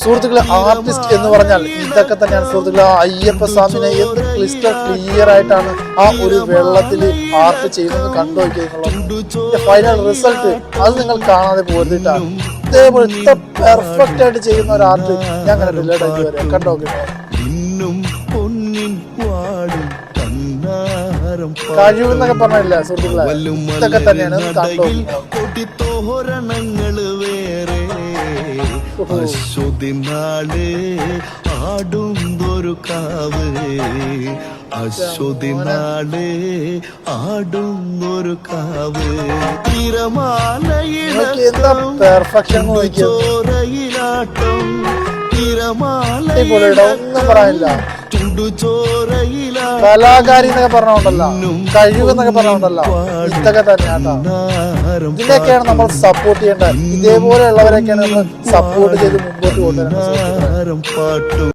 സുഹൃത്തുക്കളെ, ആർട്ടിസ്റ്റ് എന്ന് പറഞ്ഞാൽ ഇതൊക്കെ തന്നെയാണ് സുഹൃത്തുക്കളെ. അയ്യപ്പ സ്വാമിനെ എന്ത് ക്ലിയർ ആയിട്ടാണ് ആ ഒരു വെള്ളത്തിൽ ആർട്ട് ചെയ്യുന്നത് കണ്ടു നോക്കിയെന്നുള്ളത്. ഫൈനൽ റിസൾട്ട് അത് നിങ്ങൾ കാണാതെ പോരുന്നിട്ടാണ്. ഇതേപോലെ ഇത്ര പെർഫെക്റ്റ് ആയിട്ട് ചെയ്യുന്ന ഒരു ആർട്ട് ഞാൻ കണ്ടിട്ടില്ല ഇതുവരെ. കണ്ടു നോക്കിയോ, കഴിവെന്നൊക്കെ പറഞ്ഞില്ല സുഹൃത്തുക്കളെ, ഇതൊക്കെ തന്നെയാണ് കണ്ടു. അശ്വതിനാള് ആടുന്നൊരു കാവ്, അശ്വതിനാള് ആടുന്നൊരു കാവ്, തിരമാലയിലാട്ടം ഒന്നും പറയാനില്ല. കലാകാരി എന്നൊക്കെ പറഞ്ഞോണ്ടല്ല, കഴിവെന്നൊക്കെ പറഞ്ഞോണ്ടല്ല, ഇതൊക്കെ തന്നെയാട്ടോ. ഇതിനൊക്കെയാണ് നമ്മൾ സപ്പോർട്ട് ചെയ്യേണ്ടത്. ഇതേപോലെയുള്ളവരൊക്കെയാണ് നമ്മൾ സപ്പോർട്ട് ചെയ്ത് മുമ്പോട്ട് കൊണ്ടുവരേണ്ടത്.